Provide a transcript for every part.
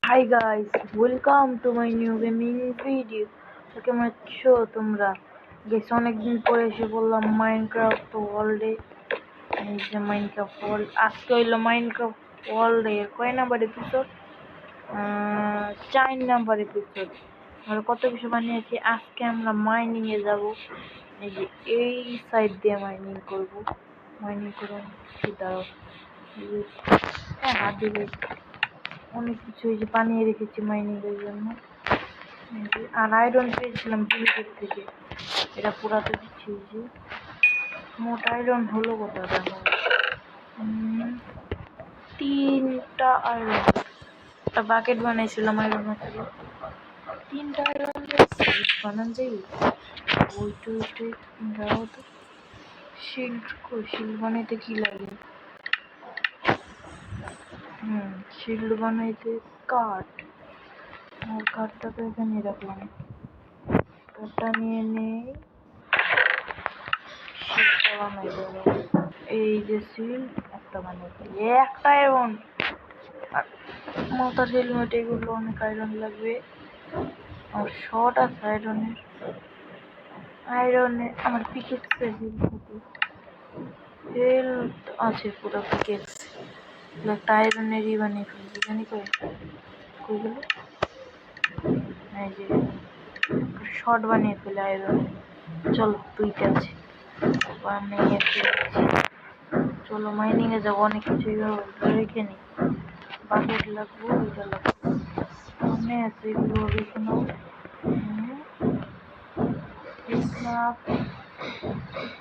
Hi guys, welcome to my new gaming video. তো কেমন আছো তোমরা? গেস অনেকদিন পরে এসে বললাম মাইনক্রাফট ওয়ার্ল্ডে। এই যে মাইনক্রাফট ওয়ার্ল্ড, আজকে হইলো মাইনক্রাফট ওয়ার্ল্ডে কয় নাম্বার এপিসোড? 4 number episode. আমরা কত কিছু বানিয়েছি। আজকে আমরা মাইনিং এ যাব। এই যে এই সাইড দিয়ে মাইনিং করব। মাইনিং করুন দাঁড়াও। হাত দিলে অনেক কিছু এই যে বানিয়ে রেখেছি মাইনিং এর জন্য। আর আয়রন পেয়েছিলাম ভিলেজের থেকে, এটা পুরাতে দিচ্ছি। যে মোট আয়রন হলো কত দেখো, 3টা আয়রন। একটা বাকেট বানাইছিলাম আয়রন থেকে, 3টা আয়রন বানান যাই। ওইটা দাও তো। শিল্ড বানাইতে কি লাগে? শিল্ড বানাইতে কাঠ। আর কাঠটাকে এখানে রাখলাম। কাঠটা নিয়ে নেই, শিল্ডটা বানাই দেবো। এই যে শিল্ড একটা বানাইতে, একটা আয়রন। আর মাথার হেলমেট, এগুলো অনেক আয়রন লাগবে। আর শর্ট আছে আয়রনের। আমার পিকেক্সের হেলথ আছে পুরো পিকেক্স। একটা আয়রনেরই বানিয়ে ফেলছি, জানি কই গেল। এই যে শর্ট বানিয়ে ফেলে আয়রন। চলো 2টা আছে বানিয়ে ফেলছি। চলো মাইনিং এ যাবো। অনেক কিছু রেখে নি। বাকেট লাগবো, ওইটা লাগবো, মনে আছে এগুলো রেখে নাও।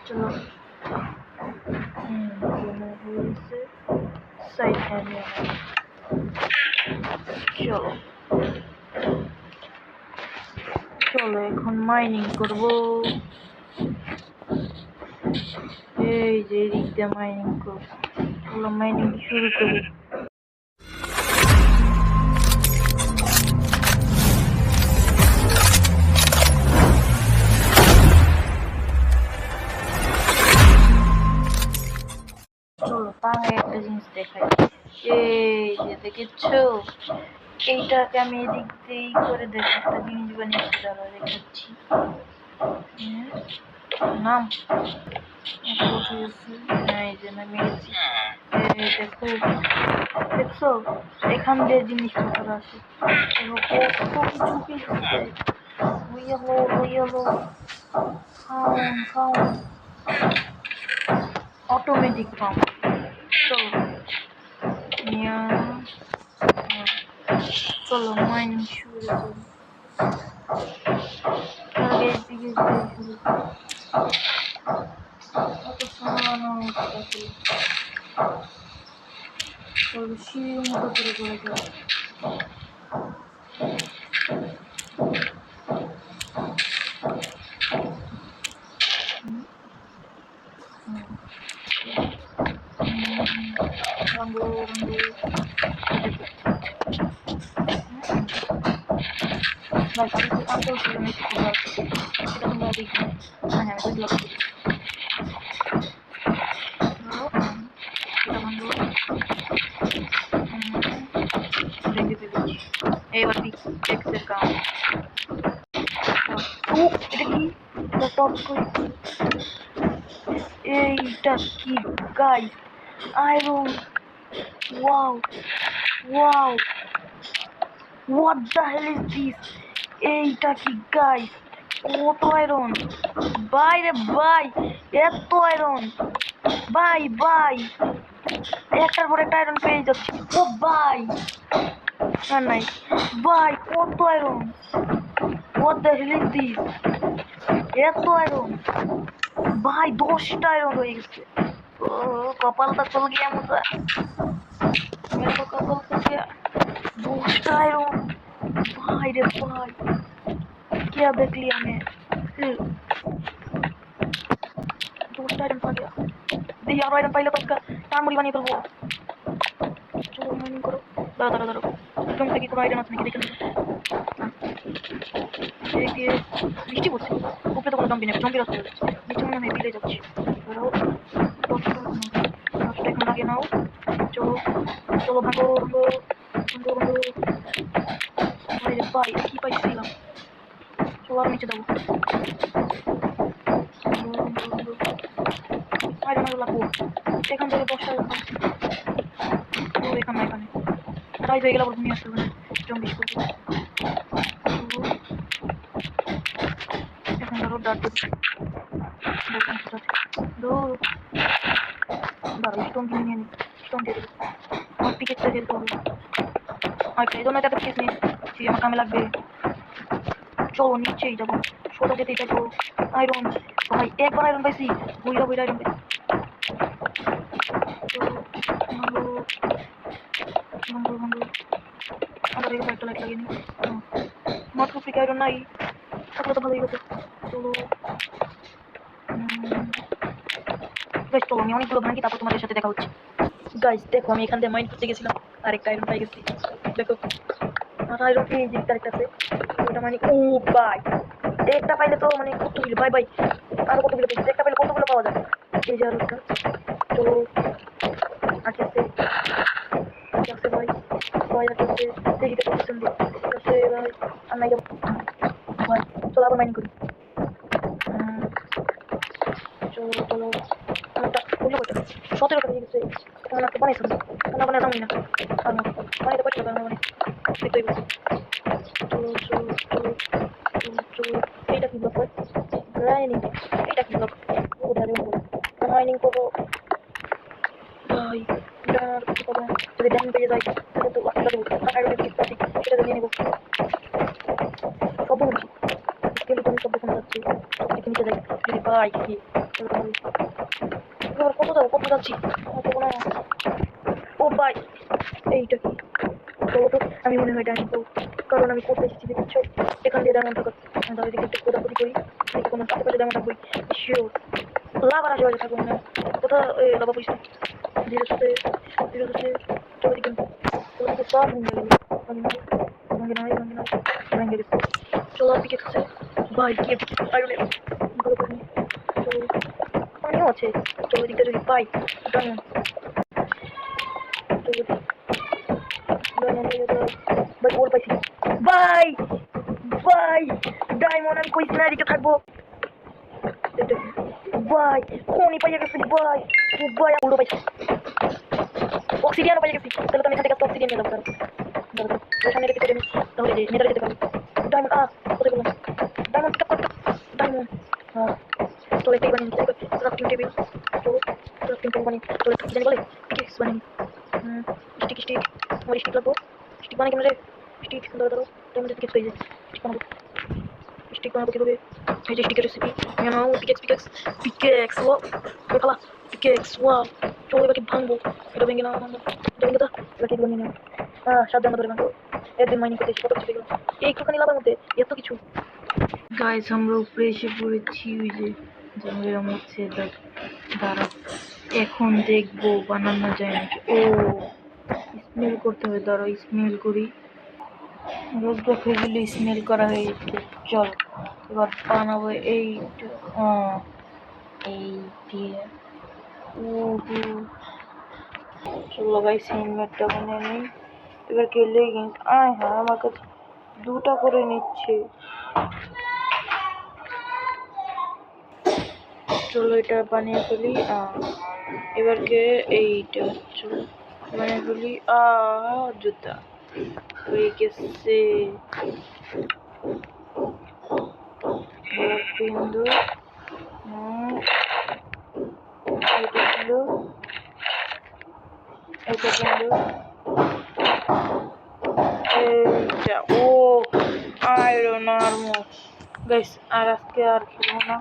চলো হয়েছে সাইড নিয়ে চলো চলো এখন মাইনিং করবো। এই যে এদিক দিয়ে মাইনিং করবো। চলো মাইনিং শুরু করি। চলো তার একটা জিনিস দেখাই। এই যে দেখেছো, এইটাকে আমি এদিক দিয়ে করে দেখো একটা জিনিস বানিয়েছি, দাঁড়া দেখাচ্ছি। নাম এই যে নামিয়েছি। দেখো দেখছো, এখান দিয়ে জিনিসপত্র আসে। কত কিছু পেয়েছে। Found automatic found. চলো চলো মাইনিং শুরু করি। আগে দিকে শুরু করি। অত সামানো সিঁড়ির মতো করে যায়। এবার পিকেক্সের কাম। এটা কি? এইটা কি guys? Iron. Wow wow, what the hell is this? এইটা কি গাইস? কত আয়রন ভাই রে ভাই, এত আয়রন ভাই ভাই, একটার পর একটা আয়রন পেয়ে যাচ্ছি। ও ভাই আর নাই ভাই, কত iron! What the hell is this? এত আয়রন ভাই, 10টা আয়রন হয়ে গেছে। কপালটা চল গিয়া মুঝে, मेरा कपाल खुल गया। 10টা আয়রন भाई रे भाई, क्या देख लिया मैं। 10টা আয়রन पा गया। देखिए आरो आयरन पाइले तो उसका टांगुली बानिए ফেলবো। চলো মাইনিং করো। দাঁড়াও একদম থেকে কোনো আয়রন আছে নাকি দেখে নিই। দেখে বৃষ্টি পড়ছে, উপরে তো কোনো জম্বি রাস্তা যাচ্ছে, নিচে মনে হয় ভিড়ে যাচ্ছে। দাঁড়াও, টর্চটা এখন লাগিয়ে নাও। চলো চলো ভাগো ভাগো ভাগো ভাগো। আরে ভাই কি পাইছিলাম, চলো আর নিচে যাবো। আয়রন লাগবো, এখান থেকে 10টা পাচ্ছি। ও এখানে এখানে রাইজ হয়ে গেলে আবার ঘুমিয়ে আসতে হবে, জম্বিস করবো। এখন ধরো ডাক দেবো, দাঁড়া স্টোন কিনে নিয়ে নি, স্টোন দিয়ে দেবো। আমার পিকেটটা হেল্প হবে, আচ্ছা এই জন্য এটা পিকেট নিয়েছি, আমার কামে লাগবে। চলো নিচেই যাবো, সোজা যেতেই চাইবো। আয়রন ভাই একবার আয়রন পাইছি, বইরা বইরা আয়রন পাইছি। আবার এরকম একটা লাইট লাগিয়ে নি, মাত্র ফ্রিক আয়রন নাই, থাকলে তো ভালোই হতো। চলো গাইস, চলো আমি অনেকগুলো ভাঙি, তারপর তোমাদের সাথে দেখা হচ্ছে। গাইস দেখো আমি এখান থেকে মাইন্ড করতে গেছিলাম, আরেকটা আয়রন পাই গেছি। দেখো আর আয়রন এই যে আরেকটা আছে, ওটা মানে ও ভাই একটা পাইলে তো মানে কতগুলো ভাই ভাই, আরো কতগুলো পেয়েছি, একটা পাইলে কতগুলো পাওয়া যায়। এই যে আর একটা, চলো আস্তে আস্তে আস্তে ভাই ভাই আস্তে আস্তে দেখি তো করতেছেন আস্তে ভাই, আর নাই ভাই, চলো আবার মাইনিং করি। চলো চলো অনেকটা হলো, কয়টা 17টা হয়ে গেছে, মনে একটা বানিয়েছিলাম, মনে বানিয়ে জানি না আর না বানিয়ে পারছি না, মানে দেখতেই পাচ্ছি। চলো চলো চলো চলো চলো, এইটা কি ব্লক হয় লাইনিং, এইটা কি ব্লক ওধারে মাইনিং করবো ভাই, আর কিছু পাবো না। যদি ড্যাম পেয়ে যাই তাহলে তো একটা দেবো, আর কিছু পাচ্ছি সেটা নিয়ে নেবো। সব বলছি কিন্তু আমি সব দেখুন যাচ্ছি, সবকিছু নিচে যাই যদি পাই কি এবার কত যাবো, কত যাচ্ছি না। ও ভাই এইটা কি বলো তো, আমি মনে হয় ডায়মন্ড পাবো, কারণ আমি করতে এসেছি দেখছো এখান দিয়ে ডায়মন্ড থাকার, তাহলে দেখি একটু কোদাকুদি করি, দেখি কোনো আশেপাশে ডায়মন্ড থাকবোই শিওর। লাভার আশেপাশে থাকবো না, কোথাও লাভা পয়সা ধীরে সুস্থে ধীরে সুস্থে চলে দিকেন, চলে দিকে সব ভেঙে গেল, ভাঙে নাই ভাঙে নাই ভেঙে গেছে। চলো আর পিকে আছে ভাই, গিয়ে আয়রনের ভালো করে চলো, পানিও আছে, চলো দিকটা যদি পাই ডায়মন্ড, চলো ভাই গোল পাইছি ভাই, ভাই ডায়মন্ড আমি কইছি না এদিকে থাকবো ভাই, খনি পাইয়া গেছি ভাই, ভাই উল্টো পাইছি, অক্সিডিয়ানও পাইয়া গেছি, তাহলে তো আমি এখান থেকে অক্সিডিয়ান নিয়ে যাবো, সামনে রেখে দেবেন তাহলে যে নেতারে যেতে পারবো। ডায়মন্ড কোথায় বললাম, ডায়মন্ড পিক আপ ডায়মন্ড, চলো একটা বানিয়ে নিচ্ছি, ক্রাফটিং টেবিল, চলো ক্রাফটিং টেবিল বানিয়ে, চলো কি জানি বলে পিকেক্স বানিয়ে স্টিক স্টিক, আমার স্টিক লাগবো, স্টিক বানাই কেমন রে, স্টিক ধরো ধরো টাইম যদি কিছু হয়ে যায়, স্টিক বানাবো, স্টিক বানাবো কীভাবে, এই যে স্টিকের রেসিপি নিয়ে নাও, পিকেক্স পিকেক্স পিকেক্স ও খেলা পিকেক্স ওয়া, চলো এবার কি ভাঙবো, এটা ভেঙে নাও ভাঙবো, এটা ভেঙে দাও, এবার কি বানিয়ে নাও, সাবধান ধরে ভাঙবো, একদিন মাইনিং করতে কত কিছু দেখলাম এইটুখানি লাভার মধ্যে এত কিছু। গাইস আমরা উপরে এসে পড়েছি, ওই যে জঙ্গলের মধ্যে দাঁড়া, এখন দেখবো বানানো যায় নাকি। ও স্মেল করতে হবে, দাঁড়াও স্মেল করি, রোজ খেয়ে স্মেল করা হয়ে গেছে। চল এবার বানাবো এইটা, এই দিয়ে চলো গাইস হেলমেটটা বানিয়ে নিই, এবার কি লেগিংস, আয় হ্যাঁ আমার কাছে দুটা করে নিচ্ছে, চলো এটা বানিয়ে ফেলি, এবার কে এইটা চলো বানিয়ে ফেলি, জুতা হয়ে গেছে, বিন্দু এটা বিন্দু, এটা বিন্দু, এইটা ও আয়রন আর্মর। গাইস আর আজকে আর খেলবো না,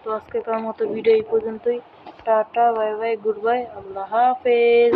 তো আজকেকার মতো ভিডিও এই পর্যন্তই, tata bye bye goodbye, Allah হাফেজ।